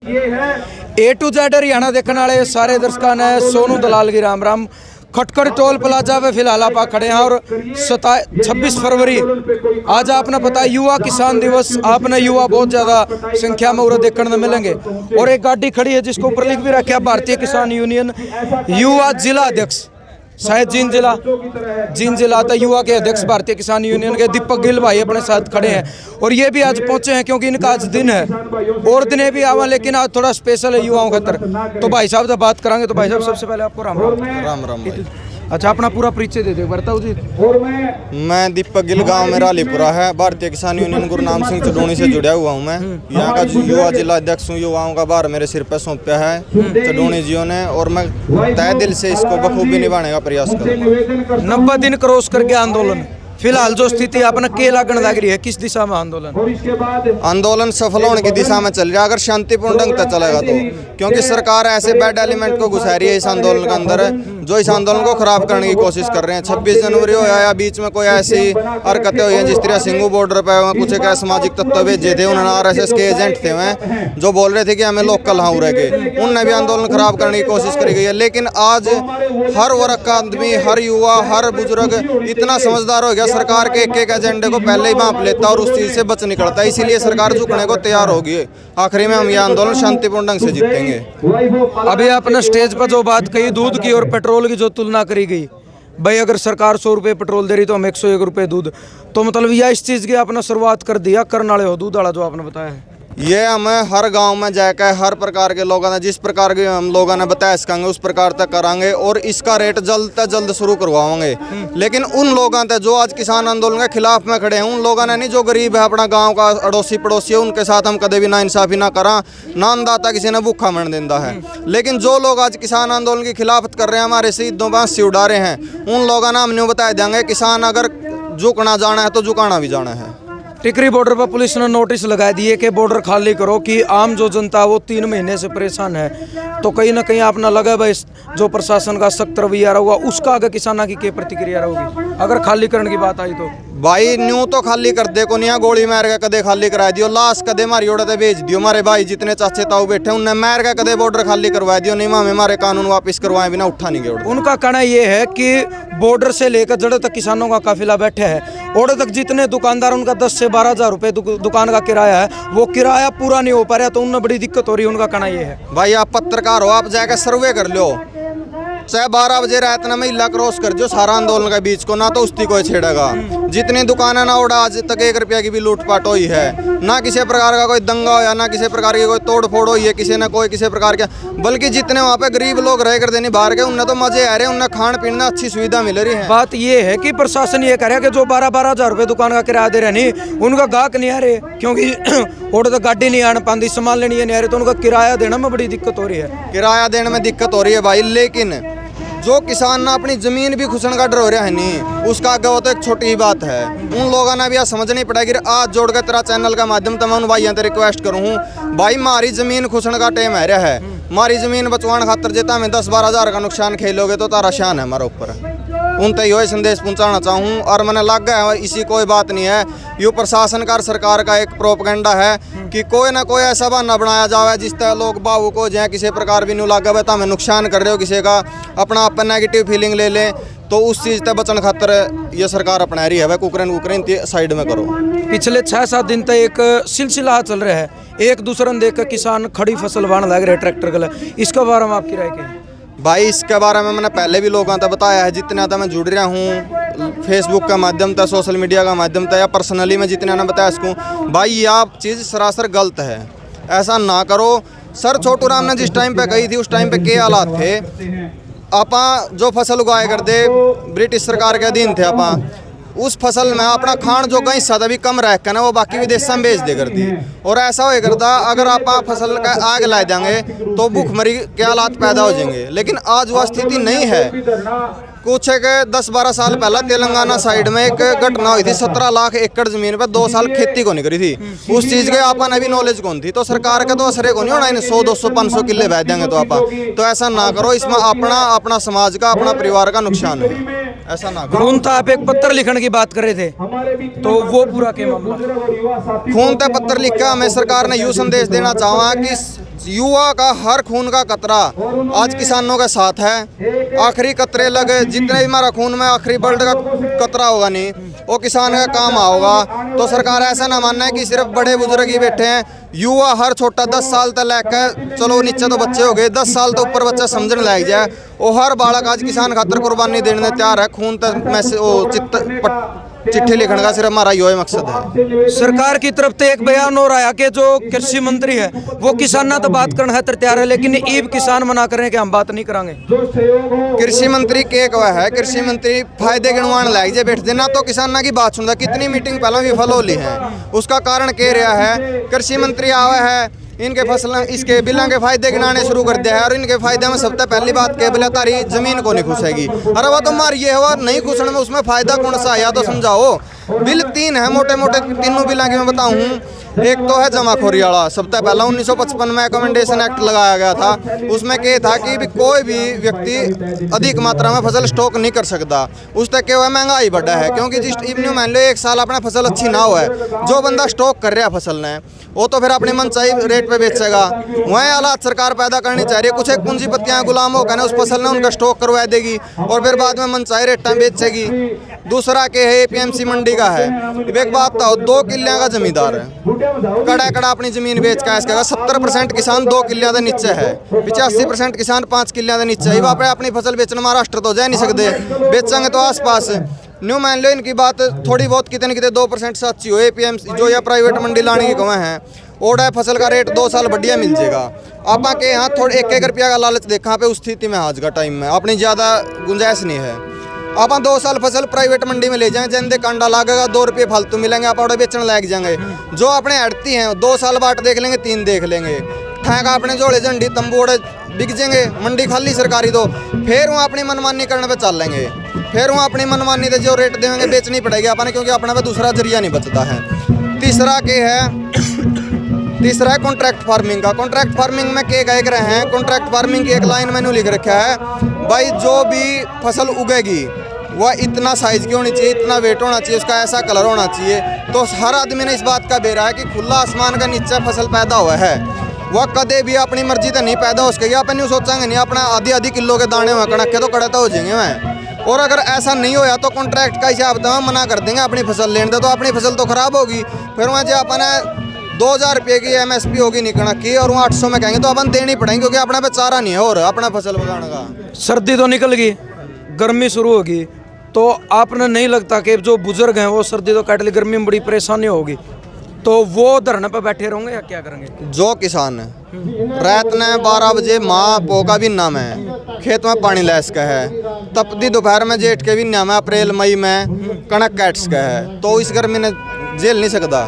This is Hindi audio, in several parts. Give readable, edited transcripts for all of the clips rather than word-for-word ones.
A to Z हरियाणा देखने वाले सारे दर्शकों ने सोनू दलाल की राम राम। खटकर टोल प्लाजा पे फिलहाल आप खड़े हैं और 26 फरवरी आज आपने पता युवा किसान दिवस। आपने युवा बहुत ज्यादा संख्या में उरे देखने को मिलेंगे और एक गाड़ी खड़ी है जिसके ऊपर लिख भी रखा है भारतीय किसान यूनियन युवा जिला अध्यक्ष, शायद जींद जिला था युवा के अध्यक्ष भारतीय किसान यूनियन के दीपक गिल भाई अपने साथ खड़े हैं और ये भी आज पहुंचे हैं क्योंकि इनका आज दिन है और दिन भी आवा लेकिन आज थोड़ा स्पेशल है युवाओं खातर। तो भाई साहब से बात करांगे। तो भाई साहब सबसे पहले आपको राम राम। राम राम भाई। अच्छा अपना पूरा परिचय दे दे बताओ जी। मैं दीपक गिल, गांव मेरा अलीपुरा है। भारतीय किसान यूनियन गुरुनाम सिंह चडोनी से जुड़ा हुआ हूं। मैं यहाँ का युवा जिला अध्यक्ष हूँ। युवाओं का भार मेरे सिर पर सौंपा है चडोनी जियों ने और मैं तय दिल से इसको बखूबी निभाने का प्रयास करूँगा। 90 दिन क्रॉस करके आंदोलन फिलहाल जो स्थिति आपने के लागण लग रही है, किस दिशा में आंदोलन सफल होने की दिशा में चल रहा है अगर शांतिपूर्ण ढंग से चलेगा तो, क्योंकि सरकार ऐसे बैड एलिमेंट को घुसा रही है इस आंदोलन के अंदर जो इस आंदोलन को खराब करने की कोशिश कर रहे हैं। 26 जनवरी हो या बीच में कोई ऐसी हरकतें हुई हैं जिस तरह सिंगू बॉर्डर पर कुछ एक सामाजिक तत्व भेजे थे, उन्होंने RSS के एजेंट थे वह जो बोल रहे थे कि हमें लोकल हाँ रह गए, उनने भी आंदोलन खराब करने की कोशिश करी गई है। लेकिन आज हर वर्ग का आदमी, हर युवा, हर बुजुर्ग इतना समझदार हो गया, सरकार के एक एजेंडे को पहले ही भांप लेता और उस चीज से बच निकलता है। इसीलिए सरकार झुकने को तैयार होगी। आखिरी में हम ये आंदोलन शांतिपूर्ण ढंग से जीतेंगे। अभी आपने स्टेज पर जो बात कही दूध की और पेट्रोल की जो तुलना करी गई, भाई अगर सरकार 100 रुपये पेट्रोल दे रही तो हम 101 रुपये दूध, तो मतलब यह इस चीज़ की आपने शुरुआत कर दिया करने वाले हो दूध वाला जो आपने बताया है। ये हमें हर गांव में जाकर हर प्रकार के लोगों ने जिस प्रकार के हम लोगों ने बताया सकेंगे उस प्रकार तक करांगे और इसका रेट जल्द से जल्द शुरू करवाएंगे। लेकिन उन लोगों तक जो आज किसान आंदोलन के खिलाफ में खड़े हैं उन लोगों ने नहीं, जो गरीब है अपना गांव का अड़ोसी पड़ोसी है, उनके साथ हम कभी भी ना इंसाफी ना करा, ना अन्नदाता किसी ने भूखा मरने देता है। लेकिन जो लोग आज किसान आंदोलन की खिलाफत कर रहे हैं, हमारे शहीदों बांस से उड़ा रहे हैं, उन लोगों ने हमने बताया देंगे किसान अगर झुकना जाना है तो झुकाना भी जाना है। टिकरी बॉर्डर पर पुलिस ने नोटिस लगा दिए कि बॉर्डर खाली करो कि आम जो जनता वो 3 महीने से परेशान है। तो कहीं ना कहीं आपने लगा भाई जो प्रशासन का सख्त रवैया रहा उसका आगे किसानों की क्या प्रतिक्रिया रहेगी अगर खाली करने की बात आई तो? भाई न्यू तो खाली कर दे को नहीं, गोली मार के कदे खाली करा दियो, लाश कदे मारी ओड़े भेज दियो। हमारे भाई जितने चाचे ताऊ बैठे उनने मार के कदे बॉर्डर खाली करवा दियो, नहीं हमें हमारे कानून वापस करवाए बिना उठा नहीं गए। उनका कहना ये है कि बॉर्डर से लेकर जड़े तक किसानों का काफिला बैठे है, ओड़े तक जितने दुकानदार उनका 10 से 12 हज़ार रुपये दुकान का किराया है, वो किराया पूरा नहीं हो पा रहा, तो उनमें बड़ी दिक्कत हो रही है। उनका कहना ये है। भाई आप पत्रकार हो, आप जाकर सर्वे कर लो, चाहे 12 बजे रात ना महिला क्रॉस कर जो सारा आंदोलन के बीच को, ना तो उस्ती कोई छेड़ेगा। जितनी दुकानें ना उड़ा आज तक 1 रुपया की भी लूटपाट हुई है, ना किसी प्रकार का कोई दंगा हो या ना किसी प्रकार की कोई तोड़ फोड़ हुई है किसी ने कोई किसी प्रकार का, बल्कि जितने वहाँ पे गरीब लोग रह कर देने बाहर के उन्हें तो मजे आ रहे हैं, उन्हें खान पीने अच्छी सुविधा मिल रही है। बात ये है कि प्रशासन ये कह रहा है कि जो 12-12 हज़ार रुपये दुकान का किराया दे रहे नहीं उनका गाहक नहीं आ रहे, क्योंकि और तो गाड़ी नहीं आने पाती, सामान लेनी नहीं आ रही, तो उनका किराया देने में बड़ी दिक्कत हो रही है। किराया देने में दिक्कत हो रही है भाई, लेकिन जो किसान ना अपनी जमीन भी खुशन का डर हो रहा है नहीं, उसका आगे वो तो एक छोटी ही बात है। उन लोगों ने भी आज समझनी पड़ेगी। आज जोड़ कर तेरा चैनल का माध्यम तो मैं उन भाइयों से रिक्वेस्ट करूँ, भाई मारी जमीन खुशन का टाइम है रहा है, मारी जमीन बचवाने खातर जेता में 10-12 हज़ार का नुकसान खेलोगे तो तारा शान है हमारे ऊपर। उन तक यो संदेश पहुंचाना चाहूँ और मैंने लग गया है इसी कोई बात नहीं है, यो प्रशासन का सरकार का एक प्रोपेगेंडा है कि कोई ना कोई ऐसा बहाना बनाया जाए जिस तरह लोग बाबू को जाए किसी प्रकार भी नहीं लगा तो हमें नुकसान कर रहे हो किसी का, अपना आप नेगेटिव फीलिंग ले लें, तो उस चीज़ से बचने खातर ये सरकार अपना रही है। वह कुकरेन साइड में करो। पिछले 6-7 दिन तक एक सिलसिला चल रहा है, एक दूसरे ने देख कर किसान खड़ी फसल बांध लग रहे ट्रैक्टर के लिए, इसके बारे में आपकी राय क्या है? भाई इसके बारे में मैंने पहले भी लोगों तक बताया है, जितना तक मैं जुड़ रहा हूँ फेसबुक का माध्यम था, सोशल मीडिया का माध्यम था या पर्सनली मैं जितना ना बताया सकूँ, भाई ये आप चीज़ सरासर गलत है, ऐसा ना करो। सर छोटू राम ने जिस टाइम पे कही थी उस टाइम पे क्या हालात थे, आपा जो फसल उगाए करते ब्रिटिश सरकार के अधीन थे, आपा उस फसल में अपना खान जो कहीं हिस्सा भी कम रह कर ना वो बाकी विदेश में बेच दे करती, और ऐसा हो करता अगर आप फसल का आग ला देंगे तो भूखमरी के हालात पैदा हो जाएंगे। लेकिन आज वह स्थिति नहीं है। कुछ एक 10-12 साल पहले तेलंगाना साइड में एक घटना हुई थी, 17 लाख एकड़ जमीन पर 2 साल खेती को नहीं करी थी, उस चीज़ के आपा ने भी नॉलेज कौन थी, तो सरकार का तो असर को नहीं होना, इन 100-200-500 किले बह देंगे तो आपा, तो ऐसा ना करो, इसमें अपना समाज का अपना परिवार का नुकसान है, ऐसा ना करो। खून था, आप एक पत्र लिखने की बात कर रहे थे, तो वो पूरा क्या मामला? खून था पत्र लिखा, हमें सरकार ने यूँ संदेश देना चाहा कि युवा का हर खून का कतरा आज किसानों के साथ है। आखिरी कतरे लगे, जितने भी हमारा खून में आखिरी ब्लड का कतरा होगा नहीं, वो किसान का काम होगा। तो सरकार ऐसा ना मानना है कि सिर्फ बड़े बुजुर्ग ही बैठे हैं। युवा हर छोटा 10 साल तक लेकर, चलो नीचे तो बच्चे हो गए, 10 साल तो ऊपर बच्चा समझने लग जाए, वो हर बालक आज किसान खातर कुर्बानी देने तैयार है। खून तक मैसेज वो चिट्ठी लिखने का सिर्फ हमारा यही मकसद है। सरकार की तरफ से एक बयान हो रहा है कि जो कृषि मंत्री है वो किसाना तो बात करना है तैयार है, लेकिन ईब किसान मना कर रहे हैं कि हम बात नहीं करांगे। कृषि मंत्री के कहा है, कृषि मंत्री फायदे गिनवान लाए जे बैठ देना तो किसाना की बात सुनता। कितनी मीटिंग पहले विफल हो ली है, उसका कारण कह रहा है कृषि मंत्री आवा है, इनके फसल इसके बिलों के फायदे गिनाने शुरू कर दिया है। और इनके फायदे में सबसे पहली बात के बिला तारी जमीन को नहीं खुशेगी। अरे वो तो मार ये हुआ नहीं खुशने में, उसमें फायदा कौन सा या तो समझाओ। बिल 3 है, मोटे मोटे तीनों बिलों की मैं बताऊं। एक तो है जमाखोरी वाला, सबसे पहला 1955 में अकोमोडेशन एक्ट लगाया गया था। उसमें क्या था कि भी कोई भी व्यक्ति अधिक मात्रा में फसल स्टॉक नहीं कर सकता। उस तक क्या हुआ, महंगाई बढ़ा है, क्योंकि जिस इवन्यू मान लो एक साल अपना फसल अच्छी ना हो है, जो बंदा स्टॉक कर रहा फसल ने वो तो फिर अपने मन चाहिए रेट पे बेचेगा। वहीं हालात सरकार पैदा करनी चाह रही है, कुछ एक पूंजीपतियां गुलाम होकर उस फसल ने उनका स्टॉक करवा देगी और फिर बाद में मन चाहिए रेट में बेचेगी। दूसरा के है एपीएमसी मंडी का है। एक बात तो 2 किल्ले का जमींदार है, कड़ा कड़ा अपनी जमीन बेच का इसका 70% किसान 2 किल्ले के नीचे है, 85% किसान 5 किल्ले के नीचे है। वहाँ पे अपनी फसल बेचना महाराष्ट्र तो जा नहीं सकते, बेचेंगे तो आसपास। न्यू मान लो इनकी बात थोड़ी बहुत कितने 2% से अच्छी हो। एपीएमसी जो या प्राइवेट मंडी लाने की कमाई है, ओडा फसल का रेट 2 साल बढ़िया मिल जाएगा। आप के यहाँ थोड़े 1-1 रुपया का लालच देखा पे उस स्थिति में आज का टाइम में अपनी ज़्यादा गुंजाइश नहीं है। आप 2 साल फसल प्राइवेट मंडी में ले जाएं, जिंदे कांडा लागेगा 2 रुपये फालतू मिलेंगे, आप ऑर्डर बेचने लग जाएंगे। जो अपने हटती हैं 2 साल बाट देख लेंगे, 3 देख लेंगे, ठेका अपने जोड़े झंडी तंबू ओड़े बिक जाएंगे, मंडी खाली सरकारी तो फिर वो अपनी मनमानी करने पे चल लेंगे। फिर वो अपनी मनमानी तो जो रेट देंगे बेचनी पड़ेगी अपने, क्योंकि अपने पे दूसरा जरिया नहीं बचता है। तीसरा है कॉन्ट्रैक्ट फार्मिंग का। कॉन्ट्रैक्ट फार्मिंग में क्या कह रहे हैं, कॉन्ट्रैक्ट फार्मिंग की एक लाइन मैंने लिख रखा है, भाई जो भी फसल उगेगी वह इतना साइज की होनी चाहिए, इतना वेट होना चाहिए, उसका ऐसा कलर होना चाहिए। तो हर आदमी ने इस बात का बेरा है कि खुला आसमान का नीचे फसल पैदा हुआ है, वह कदे भी अपनी मर्जी तो नहीं पैदा हो सकेगी। अपन यूँ सोचेंगे नहीं अपना आधी किलो के दाने हुए कड़के तो कड़े तो हो जाएंगे वह। और अगर ऐसा नहीं होया तो कॉन्ट्रैक्ट का हिसाब तो मना कर देंगे अपनी फसल लेने दे, तो अपनी फसल तो खराब होगी। फिर वहाँ जो अपन 2000 रुपये की MSP होगी नहीं कणक की और वो 800 में कहेंगे तो अपन देनी पड़ेंगे, क्योंकि अपना पे चारा नहीं है और अपना फसल उगाने का। सर्दी तो निकल गई, गर्मी शुरू होगी, तो आपने नहीं लगता कि जो बुजुर्ग हैं वो सर्दी तो काट ली, गर्मी में बड़ी परेशानी होगी, तो वो धरने पर बैठे रहेंगे या क्या करेंगे? जो किसान रात ने 12 बजे माँ पो का भी नाम है, खेत में पानी लैस का है, तपती दोपहर में जेठ के भी नाम है, अप्रैल मई में कणक कैट्स का है, तो इस गर्मी ने झेल नहीं सकता।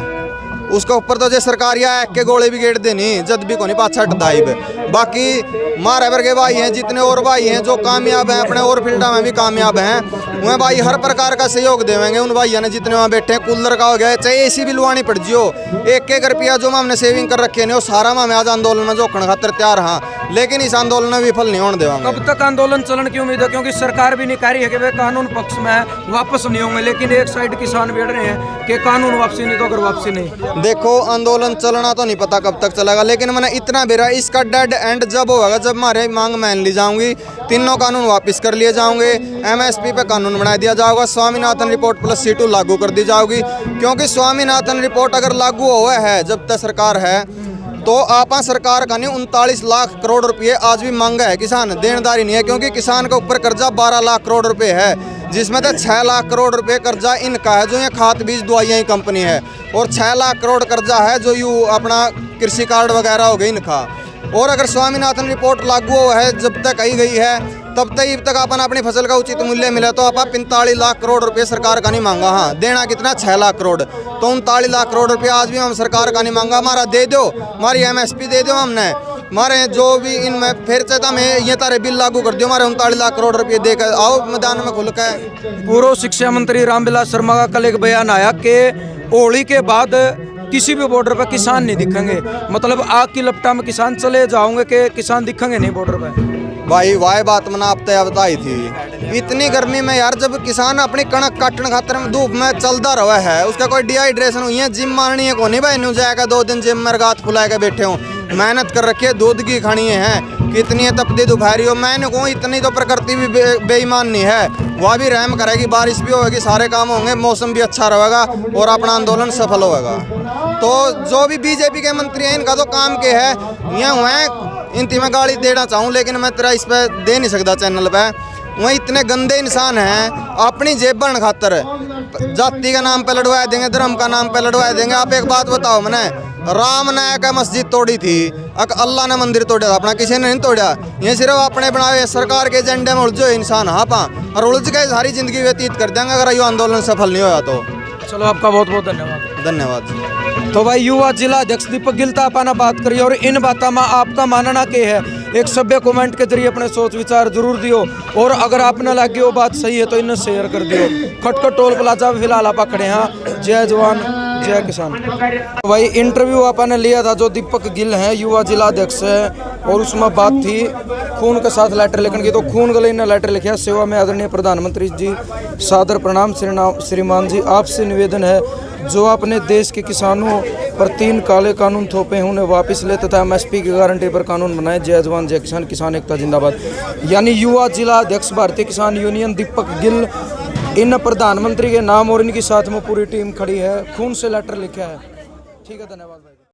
उसके ऊपर तो जो सरकारिया एक के गोले भी गेट देनी जद भी को नहीं पाछा दाइब। बाकी मारे वर्गे भाई हैं जितने और भाई हैं जो कामयाब हैं अपने और फील्डा में भी कामयाब हैं, वह भाई हर प्रकार का सहयोग देवेंगे उन भाइयों ने जितने वहाँ बैठे हैं। कूलर का हो गया, चाहे AC भी लुआनी पड़ जियो, 1-1 रुपया जो हमने सेविंग कर रखे नहीं वो सारा मैं आज आंदोलन में जोखने खातर तैयार हाँ, लेकिन इस आंदोलन में विफल नहीं होने देवांगे। कब तक आंदोलन चलन की उम्मीद है, क्योंकि सरकार भी नहीं कह रही है कि वे कानून पक्ष में वापस नहीं होंगे, लेकिन एक साइड किसान बैठ रहे हैं कि कानून वापसी नहीं तो अगर वापसी नहीं। देखो आंदोलन चलना तो नहीं पता कब तक चलेगा, लेकिन मैंने इतना बेरा इसका डेड एंड जब होगा जब हमारे मांग मान ली जाऊंगी, तीनों कानून वापस कर लिए जाओगे, MSP पे कानून बना दिया जाएगा, स्वामीनाथन रिपोर्ट प्लस C2 लागू कर दी जाएगी। क्योंकि स्वामीनाथन रिपोर्ट अगर लागू हुआ है जब तक सरकार है तो आपा सरकार का नहीं 39 लाख करोड़ रुपये आज भी मांगा है किसान, देनदारी नहीं है। क्योंकि किसान के ऊपर कर्जा 12 लाख करोड़ रुपए है, जिसमें तो 6 लाख करोड़ रुपए कर्जा इनका है जो ये खाद बीज दवाइयाँ ही कंपनी है, और 6 लाख करोड़ कर्जा है जो यू अपना कृषि कार्ड वगैरह हो गई इनका। और अगर स्वामीनाथन रिपोर्ट लागू हुआ है जब तक आई गई है तब तक अपन अपनी फसल का उचित मूल्य मिला तो आप 45 लाख करोड़ रुपए सरकार का नहीं मांगा। हाँ देना कितना 6 लाख करोड़, तो 39 लाख करोड़ रुपए आज भी हम सरकार का नहीं मांगा, हमारा दे दो, हमारी MSP दे दो, हमने हमारे जो भी इनमें फिर चाहता मैं ये तारे बिल लागू कर दियो, हमारे 39 लाख करोड़ रुपए देकर आओ मैदान में खुल के। पूर्व शिक्षा मंत्री रामविलास शर्मा का कल एक बयान आया कि होली के बाद किसी भी बॉर्डर पर किसान नहीं दिखेंगे, मतलब आग की लपटा में किसान चले जाओगे कि किसान दिखेंगे नहीं बॉर्डर पर। भाई वाह बात मैंने आप तय बताई थी। इतनी गर्मी में यार जब किसान अपनी कणक काटने खातर में धूप में चलता रहा है, उसका कोई डिहाइड्रेशन हुई है, जिम मारनी है को नहीं भाई न्यू जाएगा 2 दिन जिम में गात फुला के बैठे हूँ, मेहनत कर रखी है, दूध की खानी है, कितनी तपती दोपहरी हो, मैंने कहूँ इतनी तो प्रकृति भी बेईमान नहीं है, वह भी रहम करेगी, बारिश भी होगी, सारे काम होंगे, मौसम भी अच्छा रहेगा और अपना आंदोलन सफल होगा। तो जो भी बीजेपी के मंत्री हैं इनका तो काम के है, यहाँ हुए इनती मैं गाली देना चाहूँ लेकिन मैं तेरा इस पर दे नहीं सकता चैनल पे। वहीं इतने गंदे इंसान हैं, अपनी जेब भरने खातर जाति का नाम पे लड़वा देंगे, धर्म का नाम पे लड़वा देंगे। आप एक बात बताओ, मैंने राम ने का मस्जिद तोड़ी थी, अल्लाह ने मंदिर तोड़ा था अपना, किसी ने नहीं तोड़ा। ये सिर्फ अपने बनाए सरकार के एजेंडे में उलझो इंसान हाँ पा और उलझ के सारी जिंदगी व्यतीत कर देंगे अगर ये आंदोलन सफल नहीं होगा तो। चलो आपका बहुत बहुत धन्यवाद। धन्यवाद। तो भाई युवा जिला अध्यक्ष दीपक गिलता अपना बात करिए और इन बातों में आपका मानना क्या है, एक सभ्य कमेंट के जरिए अपने सोच विचार जरूर दियो और अगर आपने लगी वो बात सही है तो इन्हें शेयर कर दियो। खटखट टोल प्लाजा फिलहाल आप खड़े हैं। जय जवान जय किसान। भाई इंटरव्यू आपने लिया था जो दीपक गिल हैं, युवा जिला अध्यक्ष है, और उसमें बात थी खून के साथ लेटर लिखने की। तो खून गले ने लेटर लिखा, सेवा में आदरणीय प्रधानमंत्री जी सादर प्रणाम। श्रीमान जी आपसे निवेदन है जो अपने देश के किसानों पर 3 काले कानून थोपे हैं उन्हें वापस ले तथा MSP की गारंटी पर कानून बनाए। जय जवान जय किसान, किसान एकता जिंदाबाद। यानी युवा जिला अध्यक्ष भारतीय किसान यूनियन दीपक गिल इन प्रधानमंत्री के नाम और इनके साथ में पूरी टीम खड़ी है, खून से लेटर लिखा है। ठीक है, धन्यवाद भाई।